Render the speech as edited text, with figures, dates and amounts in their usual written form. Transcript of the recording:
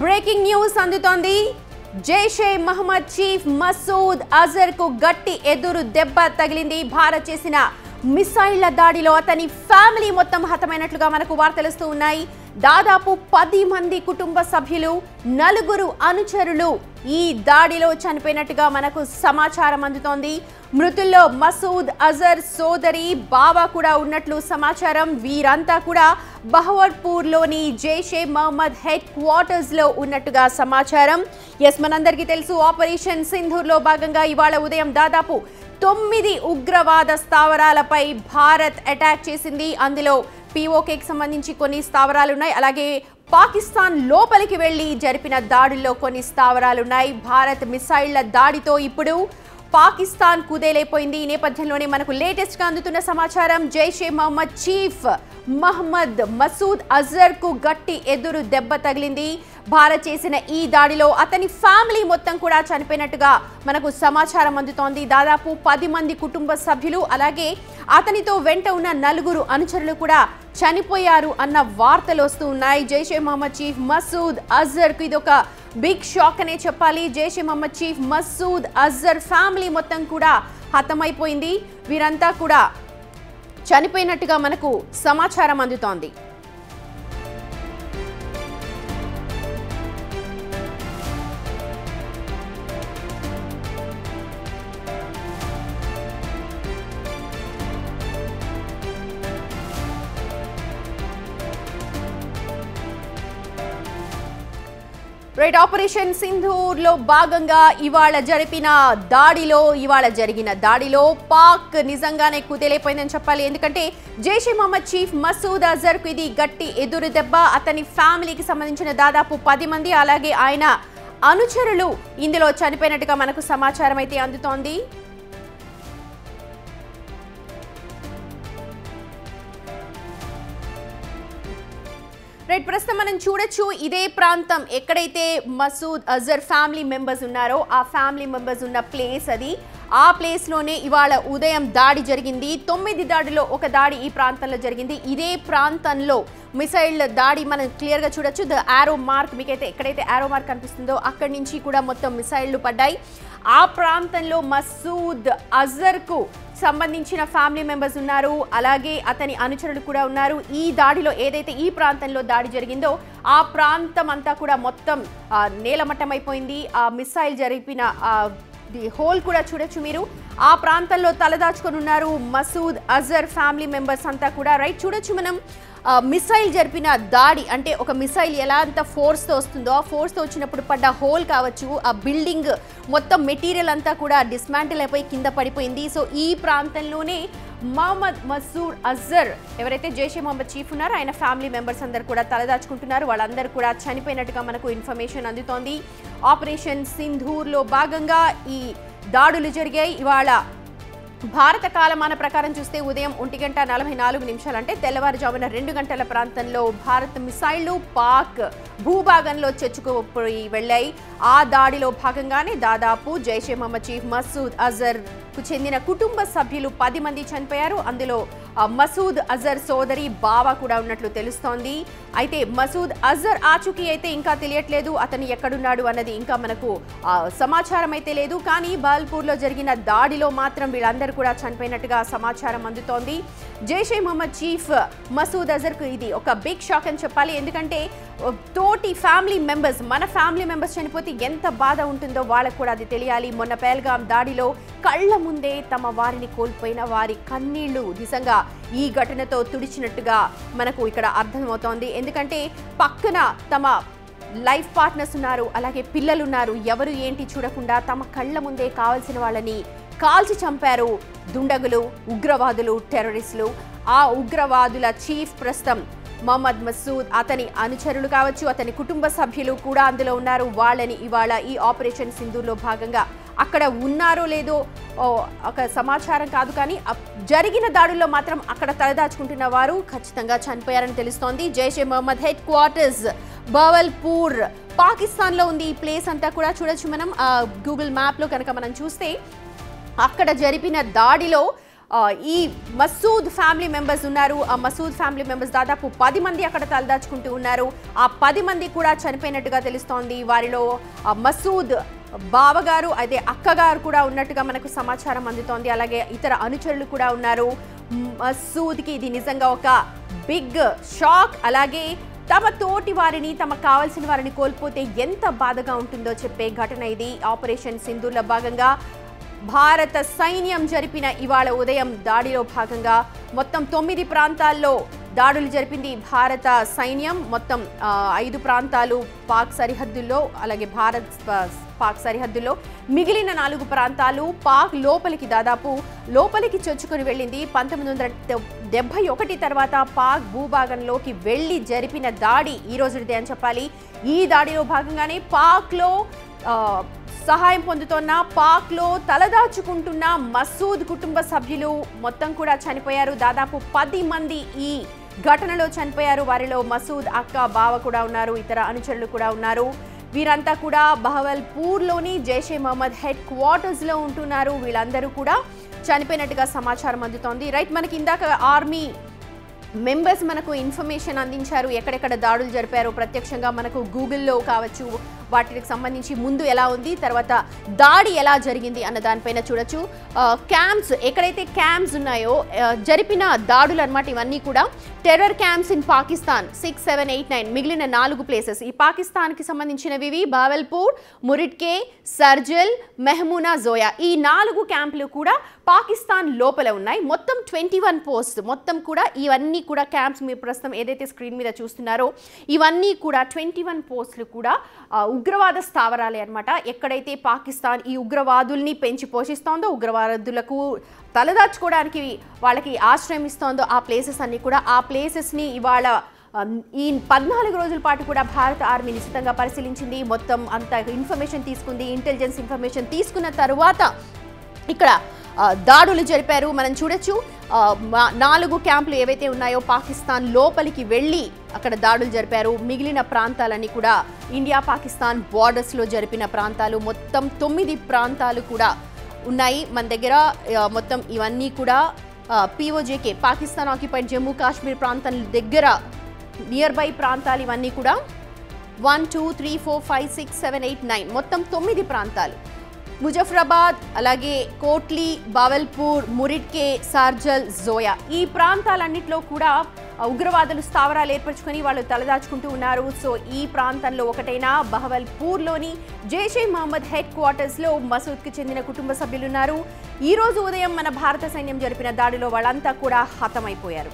Breaking news అందుతోంది. Jaishe Mohammed chief Masood Azhar కు గట్టి ఎదురు దెబ్బ తగిలింది. భారత్ చేసిన మిసైళ్ల దాడిలో అతని ఫ్యామిలీ మొత్తం హతమైనట్లుగా మనకు వార్తలుస్తూ ఉన్నాయి. దాదాపు 10 మంది కుటుంబ సభ్యులు, 4 అనుచరులు ఈ దాడిలో చనిపోయినట్టుగా మనకు సమాచారం అందుతోంది. మృతుల్లో మసూద్ అజర్ సోదరి బావా కూడా ఉన్నట్లు సమాచారం. వీరంతా కూడా బహవల్పూర్లోని జైషే మహమ్మద్ హెడ్ క్వార్టర్స్ లో ఉన్నట్టుగా సమాచారం. మనందరికీ తెలుసు, ఆపరేషన్ సింధూర్లో భాగంగా ఇవాళ ఉదయం దాదాపు 9 ఉగ్రవాద స్థావరాలపై భారత్ అటాక్ చేసింది. అందులో POKకి సంబంధించి కొన్ని స్థావరాలు ఉన్నాయి. అలాగే పాకిస్తాన్ లోపలికి వెళ్లి జరిపిన దాడుల్లో కొన్ని స్థావరాలు ఉన్నాయి. భారత్ మిసైళ్ల దాడితో ఇప్పుడు పాకిస్తాన్ కుదేలైపోయింది. ఈ నేపథ్యంలోనే మనకు లేటెస్ట్ గా అందుతున్న సమాచారం, జైషే మహమ్మద్ చీఫ్ మహమ్మద్ మసూద్ అజర్ కు గట్టి ఎదురు దెబ్బ తగిలింది. భారత్ చేసిన ఈ దాడిలో అతని ఫ్యామిలీ మొత్తం కూడా చనిపోయినట్టుగా మనకు సమాచారం అందుతోంది. దాదాపు 10 మంది కుటుంబ సభ్యులు, అలాగే అతనితో వెంట ఉన్న 4 అనుచరులు కూడా చనిపోయారు అన్న వార్తలు వస్తూ ఉన్నాయి. జైషే మహమ్మద్ చీఫ్ మసూద్ అజర్ కు ఇది ఒక బిగ్ షాక్ అనే చెప్పాలి. జైషే మహమ్మద్ చీఫ్ మసూద్ అజర్ ఫ్యామిలీ మొత్తం కూడా హతమైపోయింది. వీరంతా కూడా చనిపోయినట్టుగా మనకు సమాచారం అందుతోంది. ఆపరేషన్ సింధూర్ లో భాగంగా ఇవాళ జరిగిన దాడిలో పాక్ నిజంగానే కుదేలైపోయిందని చెప్పాలి. ఎందుకంటే జైషే మహమ్మద్ చీఫ్ మసూద్ అజర్ కు ఇది గట్టి ఎదురు దెబ్బ. అతని ఫ్యామిలీకి సంబంధించిన దాదాపు 10 మంది, అలాగే ఆయన అనుచరులు ఇందులో చనిపోయినట్టుగా మనకు సమాచారం అయితే అందుతోంది. ప్రస్తుతం మనం చూడొచ్చు, ఇదే ప్రాంతం ఎక్కడైతే మసూద్ అజర్ ఫ్యామిలీ మెంబర్స్ ఉన్నారో ఆ ఫ్యామిలీ మెంబర్స్ ఉన్న ప్లేస్ అది. ఆ ప్లేస్లోనే ఇవాళ ఉదయం దాడి జరిగింది. 9 దాడిలో ఒక దాడి ఈ ప్రాంతంలో జరిగింది. ఇదే ప్రాంతంలో మిసైల్ దాడి మనం క్లియర్గా చూడొచ్చు. ద ఆరో మార్క్, మీకైతే ఎక్కడైతే ఆరో మార్క్ కనిపిస్తుందో అక్కడి నుంచి కూడా మొత్తం మిసైళ్లు పడ్డాయి. ఆ ప్రాంతంలో మసూద్ అజర్కు సంబంధించిన ఫ్యామిలీ మెంబర్స్ ఉన్నారు, అలాగే అతని అనుచరులు కూడా ఉన్నారు. ఈ దాడిలో ఏదైతే ఈ ప్రాంతంలో దాడి జరిగిందో ఆ ప్రాంతం అంతా కూడా మొత్తం నేలమట్టమైపోయింది. ఆ మిసైల్ జరిపిన హోల్ కూడా చూడొచ్చు మీరు. ఆ ప్రాంతంలో తలదాచుకొని ఉన్నారు మసూద్ అజర్ ఫ్యామిలీ మెంబర్స్ అంతా కూడా. చూడొచ్చు మనం మిసైల్ జరిపిన దాడి, అంటే ఒక మిసైల్ ఎలా అంత ఫోర్స్తో వస్తుందో ఆ ఫోర్స్తో వచ్చినప్పుడు పడ్డ హోల్ కావచ్చు, ఆ బిల్డింగ్ మొత్తం మెటీరియల్ అంతా కూడా డిస్మాంటిల్ అయిపోయి కింద పడిపోయింది. సో ఈ ప్రాంతంలోనే మహమ్మద్ మసూద్ అజర్, ఎవరైతే జైషే మహమ్మద్ చీఫ్ ఉన్నారో ఆయన ఫ్యామిలీ మెంబర్స్ అందరు కూడా తలదాచుకుంటున్నారు. వాళ్ళందరూ కూడా చనిపోయినట్టుగా మనకు ఇన్ఫర్మేషన్ అందుతోంది. ఆపరేషన్ సింధూర్లో భాగంగా ఈ దాడులు జరిగాయి. ఇవాళ భారత కాలమాన ప్రకారం చూస్తే ఉదయం 1:44 అంటే తెల్లవారుజామున 2 గంటల ప్రాంతంలో భారత్ మిసైళ్లు పాక్ భూభాగంలో చొచ్చుకుపోయి వెళ్ళాయి. ఆ దాడిలో భాగంగానే దాదాపు జైషే మహమ్మద్ చీఫ్ మసూద్ అజర్ కు చెందిన కుటుంబ సభ్యులు 10 మంది చనిపోయారు. అందులో మసూద్ అజర్ సోదరి బావా కూడా ఉన్నట్లు తెలుస్తోంది. అయితే మసూద్ అజర్ ఆచూకీ అయితే ఇంకా తెలియట్లేదు. అతను ఎక్కడున్నాడు అన్నది ఇంకా మనకు సమాచారం అయితే లేదు. కానీ బహవల్పూర్లో జరిగిన దాడిలో మాత్రం వీళ్ళందరూ కూడా చనిపోయినట్టుగా సమాచారం అందుతోంది. జైషే మహమ్మద్ చీఫ్ మసూద్ అజర్కు ఇది ఒక బిగ్ షాక్ అని చెప్పాలి. ఎందుకంటే తోటి ఫ్యామిలీ మెంబర్స్, మన ఫ్యామిలీ మెంబర్స్ చనిపోతే ఎంత బాధ ఉంటుందో వాళ్ళకు కూడా అది తెలియాలి. మొన్న పహల్గాం దాడిలో కళ్ళ ముందే తమ వారిని కోల్పోయిన వారి కన్నీళ్లు నిజంగా ఈ ఘటనతో తుడిచినట్టుగా మనకు ఇక్కడ అర్థమవుతోంది. ఎందుకంటే పక్కన తమ లైఫ్ పార్ట్నర్స్ ఉన్నారు, అలాగే పిల్లలు ఉన్నారు. ఎవరు ఏంటి చూడకుండా తమ కళ్ళ ముందే కావాల్సిన వాళ్ళని కాల్చి చంపారు దుండగులు, ఉగ్రవాదులు, టెర్రరిస్టులు. ఆ ఉగ్రవాదుల చీఫ్ ప్రస్తుతం మహమ్మద్ మసూద్, అతని అనుచరులు కావచ్చు, అతని కుటుంబ సభ్యులు కూడా అందులో ఉన్నారు. వాళ్ళని ఇవాళ ఈ ఆపరేషన్ సింధూర్లో భాగంగా అక్కడ ఉన్నారో లేదో ఒక సమాచారం కాదు, కానీ జరిగిన దాడుల్లో మాత్రం అక్కడ తలదాచుకుంటున్న వారు ఖచ్చితంగా చనిపోయారని తెలుస్తోంది. జైషే మహమ్మద్ హెడ్ క్వార్టర్స్ బహవల్పూర్ పాకిస్తాన్లో ఉంది. ఈ ప్లేస్ అంతా కూడా చూడొచ్చు మనం గూగుల్ మ్యాప్లో కనుక మనం చూస్తే. అక్కడ జరిపిన దాడిలో ఈ మసూద్ ఫ్యామిలీ మెంబర్స్ ఉన్నారు. ఆ మసూద్ ఫ్యామిలీ మెంబర్స్ దాదాపు 10 మంది అక్కడ తలదాచుకుంటూ ఉన్నారు. ఆ 10 మంది కూడా చనిపోయినట్టుగా తెలుస్తోంది. వారిలో మసూద్ బావగారు అదే అక్కగారు కూడా ఉన్నట్టుగా మనకు సమాచారం అందుతోంది. అలాగే ఇతర అనుచరులు కూడా ఉన్నారు. మసూద్కి ఇది నిజంగా ఒక బిగ్ షాక్. అలాగే తమ తోటి వారిని తమకు కావాల్సిన వారిని కోల్పోతే ఎంత బాధగా ఉంటుందో చెప్పే ఘటన ఇది. ఆపరేషన్ సింధూర్లో భాగంగా భారత సైన్యం జరిపిన ఇవాళ ఉదయం దాడిలో భాగంగా మొత్తం 9 ప్రాంతాల్లో దాడులు జరిపింది భారత సైన్యం. మొత్తం 5 ప్రాంతాలు పాక్ సరిహద్దుల్లో, అలాగే పాక్ సరిహద్దుల్లో మిగిలిన 4 ప్రాంతాలు పాక్ దాదాపు లోపలికి చొచ్చుకొని వెళ్ళింది. 1971 తర్వాత పాక్ భూభాగంలోకి వెళ్ళి జరిపిన దాడి ఈ రోజుదే అని చెప్పాలి. ఈ దాడిలో భాగంగానే పాక్లో సహాయం పొందుతున్న, పాక్లో తలదాచుకుంటున్న మసూద్ కుటుంబ సభ్యులు మొత్తం కూడా చనిపోయారు. దాదాపు 10 మంది ఈ ఘటనలో చనిపోయారు. వారిలో మసూద్ అక్క, బావ కూడా ఉన్నారు. ఇతర అనుచరులు కూడా ఉన్నారు. వీరంతా కూడా బహవల్పూర్లోని జైషే మహమ్మద్ హెడ్ క్వార్టర్స్లో ఉంటున్నారు. వీళ్ళందరూ కూడా చనిపోయినట్టుగా సమాచారం అందుతోంది. రైట్, మనకి ఇందాక ఆర్మీ మెంబర్స్ మనకు ఇన్ఫర్మేషన్ అందించారు, ఎక్కడెక్కడ దాడులు జరిపారో ప్రత్యక్షంగా మనకు గూగుల్లో కావచ్చు, వాటికి సంబంధించి ముందు ఎలా ఉంది, తర్వాత దాడి ఎలా జరిగింది అన్న దానిపైన చూడొచ్చు. క్యాంప్స్, ఎక్కడైతే క్యాంప్స్ ఉన్నాయో జరిపిన దాడులు అన్నమాట ఇవన్నీ కూడా. టెర్రర్ క్యాంప్స్ ఇన్ పాకిస్తాన్ 6, 7, 8, 9 మిగిలిన 4 ప్లేసెస్ ఈ పాకిస్తాన్కి సంబంధించినవి. బావల్పూర్, మురిడ్కే, సర్జల్, మెహమూనా, జోయా ఈ 4 క్యాంపులు కూడా పాకిస్తాన్ లోపల ఉన్నాయి. మొత్తం 21 పోస్ట్, మొత్తం కూడా ఇవన్నీ కూడా క్యాంప్స్ మీరు ప్రస్తుతం ఏదైతే స్క్రీన్ మీద చూస్తున్నారో ఇవన్నీ కూడా 21 పోస్టులు కూడా ఉగ్రవాద స్థావరాలే అన్నమాట. ఎక్కడైతే పాకిస్తాన్ ఈ ఉగ్రవాదుల్ని పెంచి పోషిస్తోందో, ఉగ్రవాదులకు తలదాచుకోవడానికి వాళ్ళకి ఆశ్రయం ఇస్తోందో ఆ ప్లేసెస్ అన్నీ కూడా, ఆ ప్లేసెస్ని ఇవాళ ఈ 14 రోజుల పాటు కూడా భారత ఆర్మీ నిశితంగా పరిశీలించింది. మొత్తం అంత ఇన్ఫర్మేషన్ తీసుకుంది. ఇంటెలిజెన్స్ ఇన్ఫర్మేషన్ తీసుకున్న తర్వాత ఇక్కడ దాడులు జరిపారు. మనం చూడొచ్చు 4 క్యాంపులు ఏవైతే ఉన్నాయో పాకిస్తాన్ లోపలికి వెళ్ళి అక్కడ దాడులు జరిపారు. మిగిలిన ప్రాంతాలన్నీ కూడా ఇండియా పాకిస్తాన్ బార్డర్స్లో జరిపిన ప్రాంతాలు. మొత్తం 9 ప్రాంతాలు కూడా ఉన్నాయి మన దగ్గర. మొత్తం ఇవన్నీ కూడా POJK పాకిస్తాన్ ఆక్యుపైడ్ జమ్మూ కాశ్మీర్ ప్రాంతం దగ్గర నియర్ బై ప్రాంతాలు ఇవన్నీ కూడా 1, 2, 3, 4, 5, 6, 7, 8, 9 మొత్తం 9 ప్రాంతాలు. ముజఫరాబాద్, అలాగే కోట్లీ, బావల్పూర్, మురిడ్కే, సార్జల్, జోయా ఈ ప్రాంతాలన్నింటిలో కూడా ఉగ్రవాదులు స్థావరాలు ఏర్పరచుకొని వాళ్ళు తలదాచుకుంటూ ఉన్నారు. సో ఈ ప్రాంతంలో ఒకటైన బహవల్పూర్లోని జైషే మహమ్మద్ హెడ్ క్వార్టర్స్లో మసూద్కి చెందిన కుటుంబ సభ్యులున్నారు. ఈ రోజు ఉదయం మన భారత సైన్యం జరిపిన దాడిలో వాళ్ళంతా కూడా హతమైపోయారు.